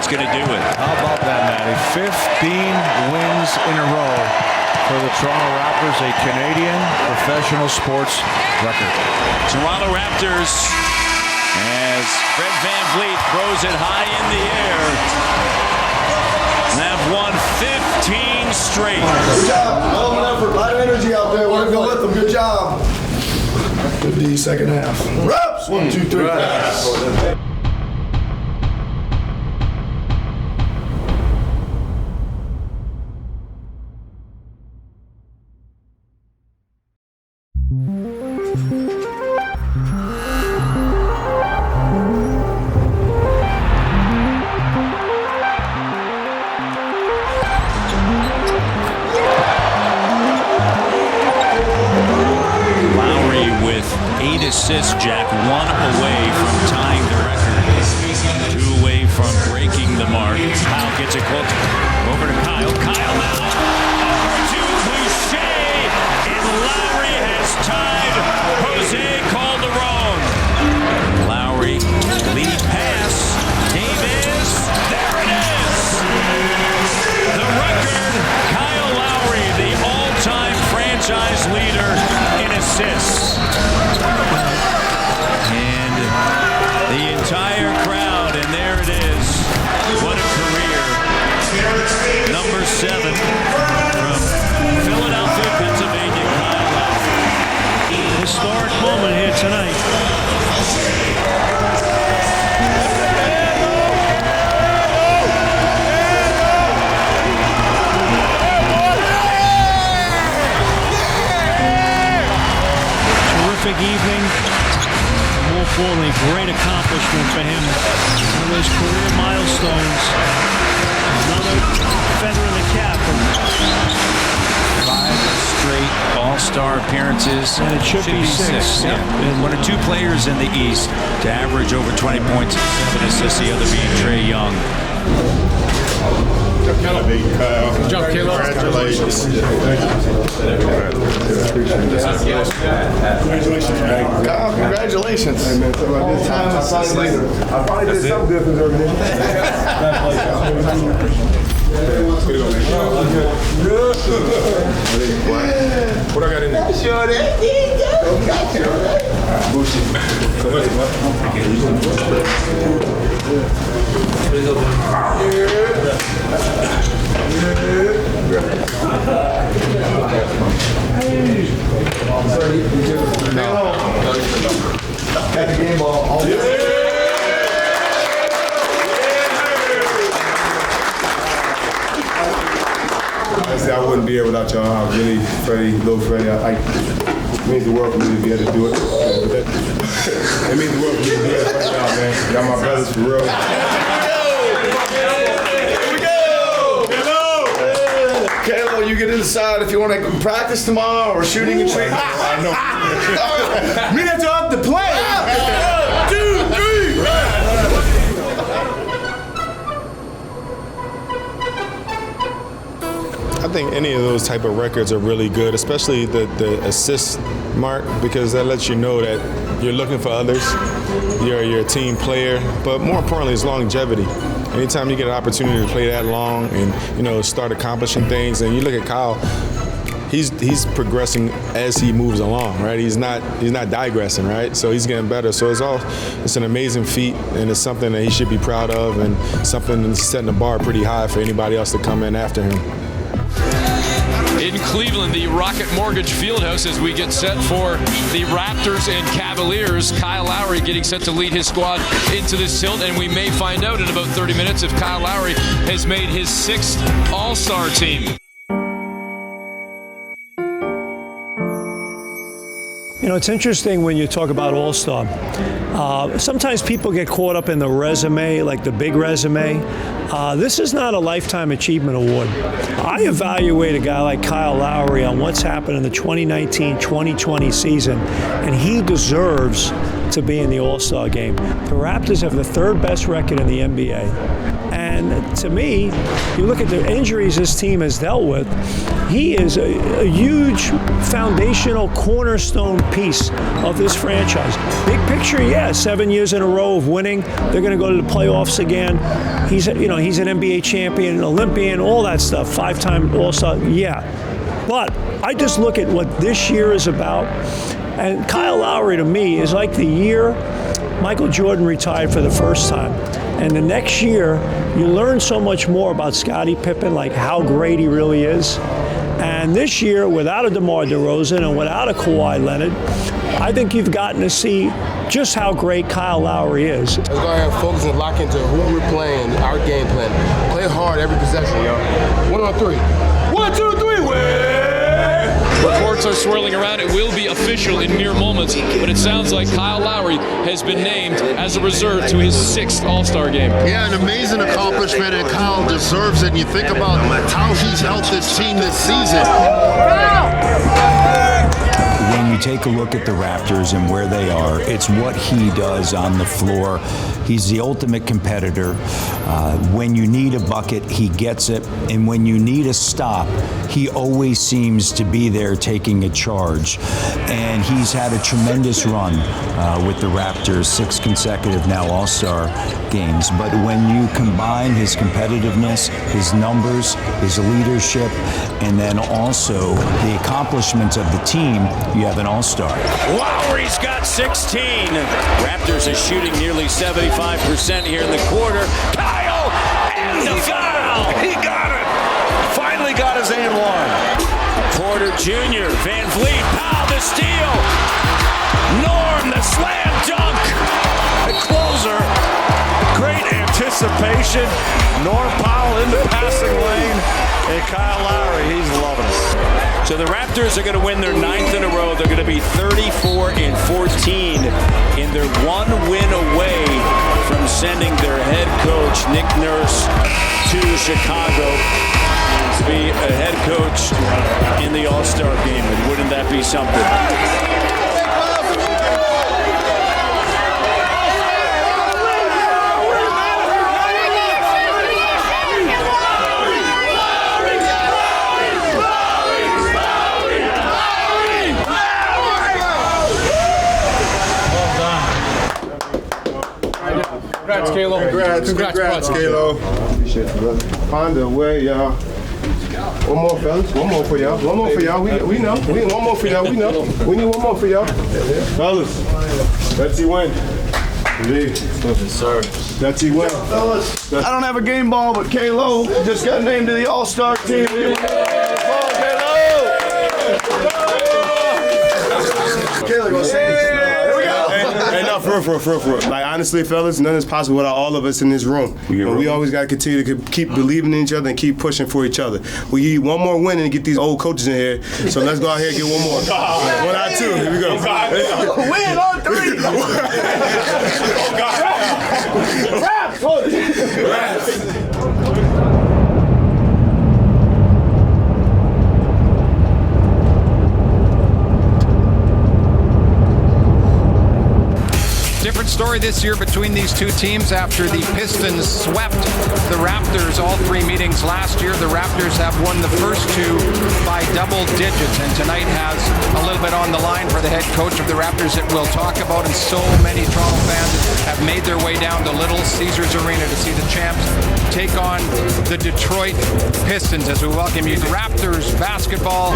that's going to do it. How about that, Matty? 15 wins in a row for the Toronto Raptors, a Canadian professional sports record. Toronto Raptors, as Fred VanVleet throws it high in the air, have won 15 straight. Good job. Hell of an effort. A lot of energy out there. Want to go with them. Good job. Good D, second half. Raps. 1, 2, 3. Raps. Assists, Jack, 1 away from tying the record, 2 away from breaking the mark. Kyle gets it close over to Kyle. Kyle now over to Boucher, and Lowry has tied Jose Calderon. Lowry, lead pass, Davis, there it is! The record, Kyle Lowry, the all-time franchise leader in assists. And the entire crowd, and there it is. What a career. Number 7 from Philadelphia, Pennsylvania, Kyle Lowry. Historic moment here tonight. Terrific evening. More importantly, great accomplishment for him. One of those career milestones. Another feather in the cap. 5 straight all-star appearances. And it should be 6. Yeah. One or 2 players in the East to average over 20 points and assists, the other being Trae Young. Good job, Kyle. Congratulations. Kyle, congratulations. Hey, man, this time I probably did something good for the organization. What I got in there? Got the game ball. All Honestly, I wouldn't be here without y'all. I really, little Freddie, it means the world for me to be able to do it. It means the world for me to be able to right now, man. Y'all my brothers for real. Kalo, you get to decide if you want to practice tomorrow or shooting and training. I know. Me and you have to play. 2, 3. I think any of those type of records are really good, especially the assist mark, because that lets you know that you're looking for others, you're a team player, but more importantly, it's longevity. Anytime you get an opportunity to play that long and start accomplishing things, and you look at Kyle, he's progressing as he moves along, right? He's not digressing, right? So he's getting better. So it's an amazing feat, and it's something that he should be proud of, and something that's setting the bar pretty high for anybody else to come in after him. In Cleveland, the Rocket Mortgage Fieldhouse, as we get set for the Raptors and Cavaliers. Kyle Lowry getting set to lead his squad into this tilt, and we may find out in about 30 minutes if Kyle Lowry has made his 6th All-Star team. You know, it's interesting when you talk about All-Star. Sometimes people get caught up in the resume, like the big resume. This is not a Lifetime Achievement Award. I evaluate a guy like Kyle Lowry on what's happened in the 2019-2020 season, and he deserves to be in the All-Star game. The Raptors have the 3rd best record in the NBA. And to me, you look at the injuries this team has dealt with, he is a huge foundational cornerstone piece of this franchise. Big picture, yeah, 7 years in a row of winning. They're going to go to the playoffs again. He's an NBA champion, Olympian, all that stuff. 5-time All-Star, yeah. But I just look at what this year is about, and Kyle Lowry to me is like the year Michael Jordan retired for the first time. And the next year, you learn so much more about Scottie Pippen, like how great he really is. And this year, without a DeMar DeRozan and without a Kawhi Leonard, I think you've gotten to see just how great Kyle Lowry is. Let's go ahead and focus and lock into who we're playing, our game plan. Play hard every possession, yo. 1 on 3. 1, 2, 3, win! Reports are swirling around. It will be official in mere moments, but it sounds like Kyle Lowry has been named as a reserve to his 6th All-Star game. Yeah, an amazing accomplishment, and Kyle deserves it. And you think about how he's helped this team this season. When you take a look at the Raptors and where they are, it's what he does on the floor. He's the ultimate competitor. When you need a bucket, he gets it. And when you need a stop, he always seems to be there taking a charge. And he's had a tremendous run with the Raptors, 6 consecutive now All-Star games. But when you combine his competitiveness, his numbers, his leadership, and then also the accomplishments of the team, you have an All-Star. Lowry's got 16. Raptors are shooting nearly 75% here in the quarter. Kyle, and the foul! He got it! Finally got his and one. Porter Jr., Van Vliet, Powell the steal. Norm the slam dunk. The closer. Great anticipation. Norm Powell in the passing lane. And Kyle Lowry, he's loving it. So the Raptors are going to win their 9th in a row. They're going to be 34-14 in their 1 win away from sending their head coach, Nick Nurse, to Chicago to be a head coach in the All-Star game. And wouldn't that be something? Congrats, Kalo. Congrats, Kalo. Appreciate you, brother. Find a way, y'all. One more, fellas. One more for y'all. One more for y'all. We know. We need one more for y'all. We know. We need one more for y'all. Fellas, let's see win. Indeed. Yes, sir. That's he win. Fellas, I don't have a game ball, but Kalo just got named to the All-Star team. Kalo, go say Hey, no, for real. Like, honestly, fellas, none is possible without all of us in this room. But we always got to continue to keep believing in each other and keep pushing for each other. We need one more win and get these old coaches in here. So let's go out here and get one more. 1 out of 2. Here we go. win on 3. Raps. Different story this year between these two teams after the Pistons swept the Raptors all 3 meetings last year. The Raptors have won the first 2 by double digits, and tonight has a little bit on the line for the head coach of the Raptors that we'll talk about. And so many Toronto fans have made their way down to Little Caesars Arena to see the champs take on the Detroit Pistons as we welcome you to Raptors basketball.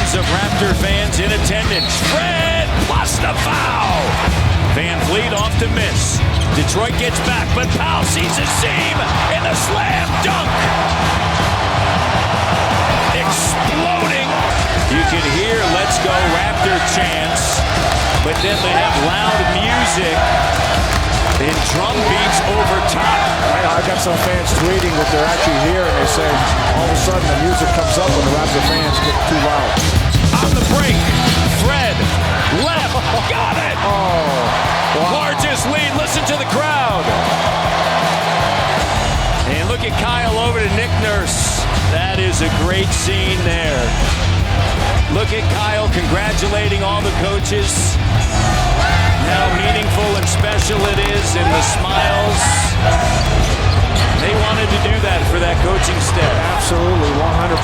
Of Raptor fans in attendance. Fred plus the foul. Van Vliet off to miss. Detroit gets back, but Powell sees a seam in the slam dunk. Exploding. You can hear "Let's Go Raptor" chants, but then they have loud music and drum beats over top. I got some fans tweeting that they're actually here, and they say all of a sudden the music comes up when the Raptor fans get too loud. On the break, Fred, left, got it! Oh, wow. Largest lead, listen to the crowd. And look at Kyle over to Nick Nurse. That is a great scene there. Look at Kyle congratulating all the coaches. How meaningful and special it is in the smiles. They wanted to do that for that coaching staff. Absolutely, 100%.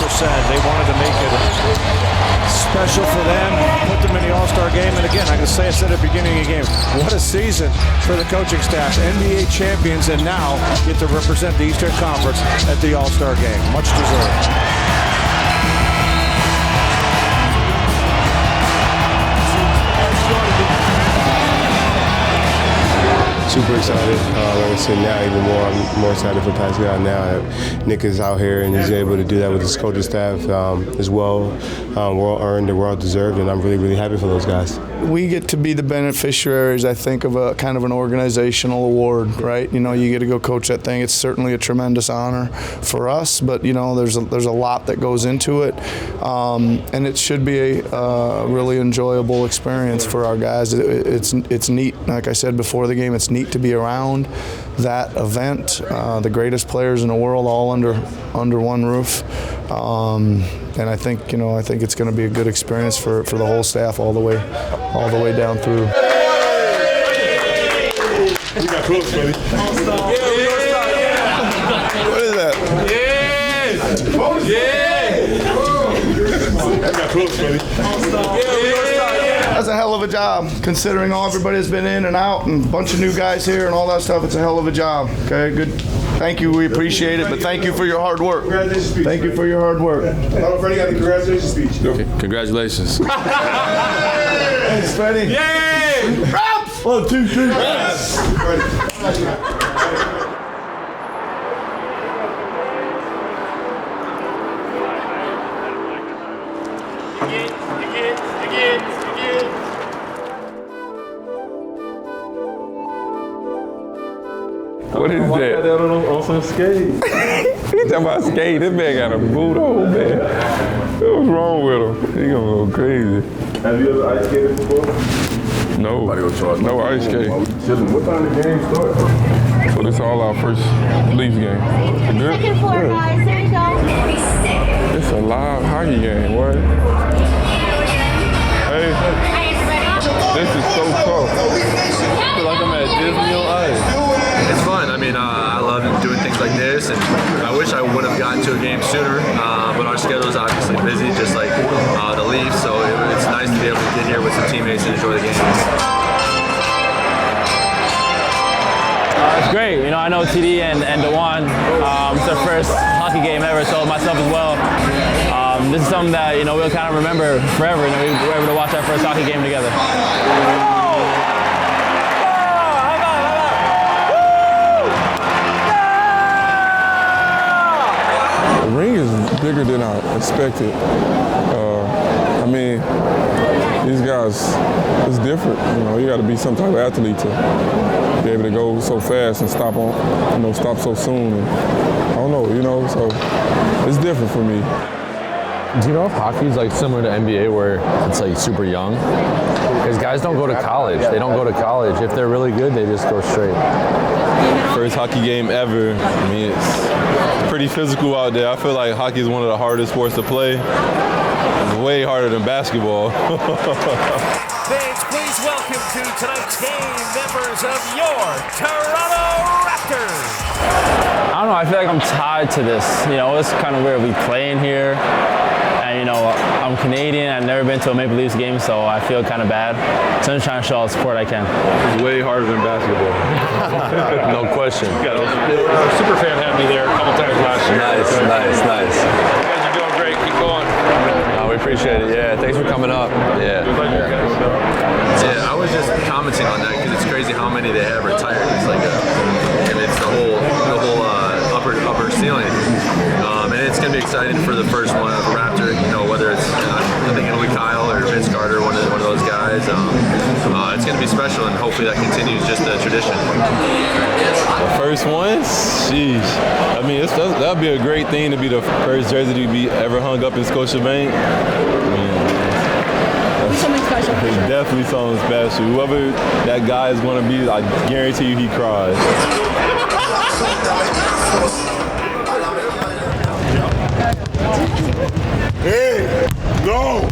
They wanted to make it special for them, put them in the All-Star game. And again, like I said at the beginning of the game, what a season for the coaching staff. NBA champions, and now get to represent the Eastern Conference at the All-Star game. Much deserved. Super excited. Like I said, now even more, I'm more excited for Pascal now that Nick is out here and he's able to do that with his coaching staff as well. Well earned and well deserved, and I'm really, really happy for those guys. We get to be the beneficiaries, I think, of a kind of an organizational award, right? You know, you get to go coach that thing. It's certainly a tremendous honor for us, but you know, there's a lot that goes into it, and it should be a really enjoyable experience for our guys. It's neat, like I said before the game. It's neat to be around that event. The greatest players in the world all under one roof. And I think it's going to be a good experience for the whole staff all the way down through. We got close, buddy. What is that? That got close, buddy. That's a hell of a job, considering everybody has been in and out and a bunch of new guys here and all that stuff. It's a hell of a job. Okay, good. Thank you. We appreciate it, but thank you for your hard work. Thank you for your hard work. Freddie got the congratulations speech. Okay, congratulations. Thanks, Freddie. Yay! Raps! 1, 2, 3. Yes! What is that? On some skate. He talking about skate. This man got a boot hole, man. What's wrong with him? He gonna go crazy. Have you ever ice skated before? No. No ice skate. What time the game start? So this is all our first Leafs game. Good? Second floor, guys. There you go. It's a live hockey game. What? Hey. This is so tough. I feel like I'm at Disney on Ice. It's fun. I mean, I love doing things like this, and I wish I would have gotten to a game sooner, but our schedule is obviously busy, just like the Leafs, so it's nice to be able to get here with some teammates and enjoy the game. It's great. You know, I know TD and DeJuan. It's their first hockey game ever, so myself as well. This is something that, you know, we'll kind of remember forever. You know, we were able to watch our first hockey game together. The ring is bigger than I expected. I mean, these guys, it's different. You know, you got to be some type of athlete to be able to go so fast and stop so soon. And I don't know, you know, so it's different for me. Do you know if hockey's like similar to NBA where it's like super young? Because guys don't go to college. They don't go to college. If they're really good, they just go straight. First hockey game ever. I mean, it's pretty physical out there. I feel like hockey is one of the hardest sports to play. It's way harder than basketball. Fans, please welcome to tonight's game members of your Toronto Raptors. I don't know, I feel like I'm tied to this. You know, it's kind of weird. We playing here, and you know, I'm Canadian. I've never been to a Maple Leafs game, so I feel kind of bad. So I'm trying to show all the support I can. It's way harder than basketball. No question. Superfan had me there a couple times last year. Nice. You guys are doing great. Keep going. No, we appreciate it. Yeah, thanks for coming up. Yeah, I was just commenting on that because it's crazy how many they have retired. It's like and it's the whole upper ceiling, and it's gonna be exciting for the first one of the Raptor. You know, whether it's I think it'll be Kyle or Vince Carter, one of those guys. It's gonna be special, and hopefully that continues just the tradition. The first one? Sheesh. I mean, that'd be a great thing to be the first jersey to be ever hung up in Scotiabank. I mean, Something special. it's definitely something special. Whoever that guy is going to be, I guarantee you he cries. Hey, no!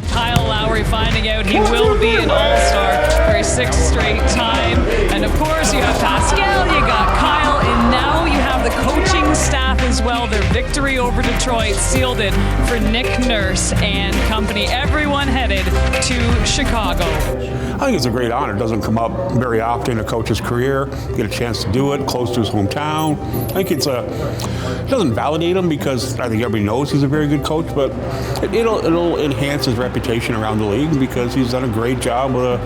Kyle Lowry finding out he will be an All-Star for his 6th straight time. And of course, you have Pascal, you got Kyle, and now you have the coaching staff as well. Their victory over Detroit sealed it for Nick Nurse and company. Everyone headed to Chicago. I think it's a great honor. It doesn't come up very often in a coach's career. Get a chance to do it close to his hometown. I think it doesn't validate him because I think everybody knows he's a very good coach, but it'll enhance his reputation around the league because he's done a great job with a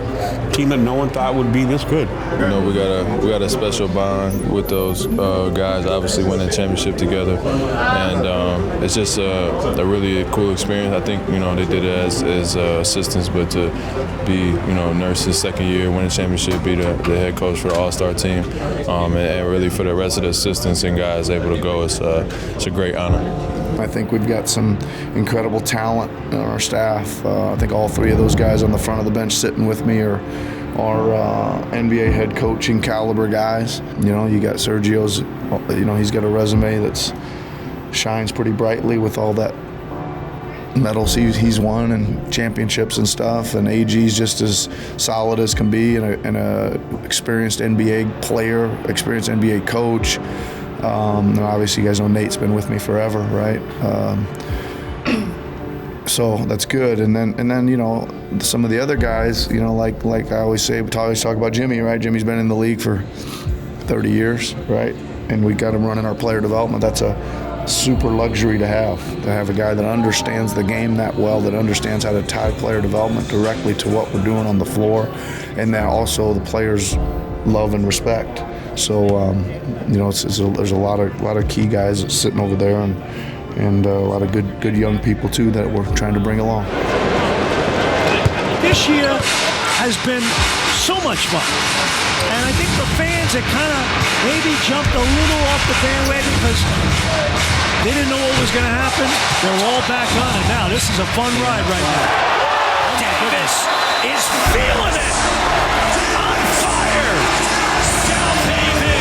team that no one thought would be this good. You know, we got a special bond with those guys. Obviously, winning a championship together, and it's just a really cool experience. I think they did it as assistants, but to be Nurse's second year, win a championship, be the head coach for the All-Star team, and really for the rest of the assistants and guys able to go, it's a great honor. I think we've got some incredible talent on our staff. I think all 3 of those guys on the front of the bench sitting with me are NBA head coaching caliber guys. You got Sergio's, he's got a resume that shines pretty brightly with all that medals he's won and championships and stuff, and AG's just as solid as can be, and a experienced NBA player, experienced NBA coach. Obviously, you guys know Nate's been with me forever, right? So that's good. And then some of the other guys, like I always say, we always talk about Jimmy, right? Jimmy's been in the league for 30 years, right? And we got him running our player development. That's a super luxury to have a guy that understands the game that well, that understands how to tie player development directly to what we're doing on the floor, and that also the players love and respect. So there's a lot of key guys sitting over there, and a lot of good young people too that we're trying to bring along. This year has been so much fun. And I think the fans have kind of maybe jumped a little off the bandwagon because they didn't know what was going to happen. They're all back on it now. This is a fun ride right now. Davis is feeling it. On fire. South Haven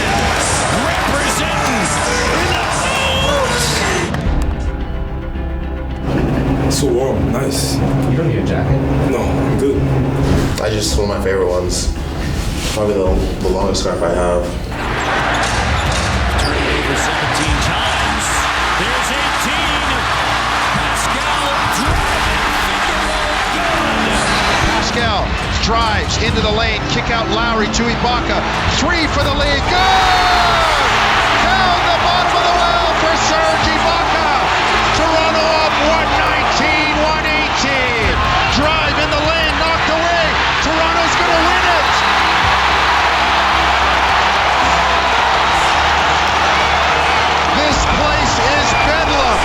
representing the Hawks. It's so warm. Nice. You don't need a jacket? No, I'm good. I just, one of my favorite ones. Probably the longest scarf I have. Turned it over 17 times. There's 18. Pascal driving. Pascal drives into the lane. Kick out Lowry to Ibaka. 3 for the lead. Good! Down the bottom of the well for Serge Ibaka. Toronto up 119-118. Drive in the lane. Knocked away. Toronto's going to win it. This place is bedlam.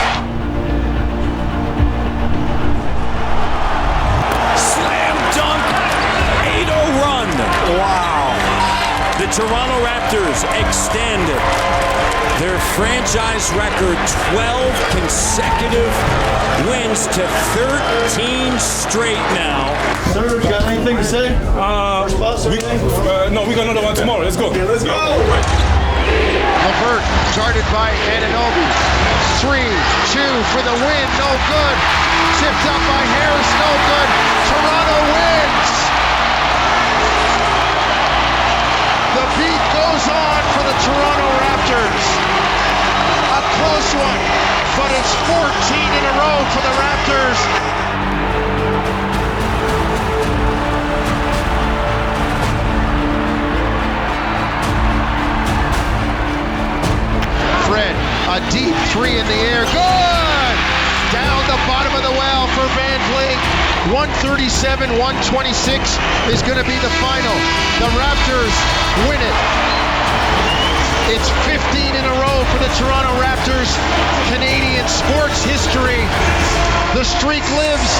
Slam dunk. 8-0 run. Wow. The Toronto Raptors extend their franchise record 12 consecutive wins to 13 straight now. Serge, got anything to say? No, we got another one tomorrow. Let's go. Okay, let's go. LeVert guarded by Anunoby. 3-2 for the win. No good. Tipped up by Harris. No good. Toronto wins. The beat goes on for the Toronto Raptors. A close one, but it's 14 in a row for the Raptors. Fred, a deep 3 in the air. Good! Down the bottom of the well for Van Vliet. 137-126 is going to be the final. The Raptors win it. It's 15 in a row for the Toronto Raptors. Canadian sports history. The streak lives.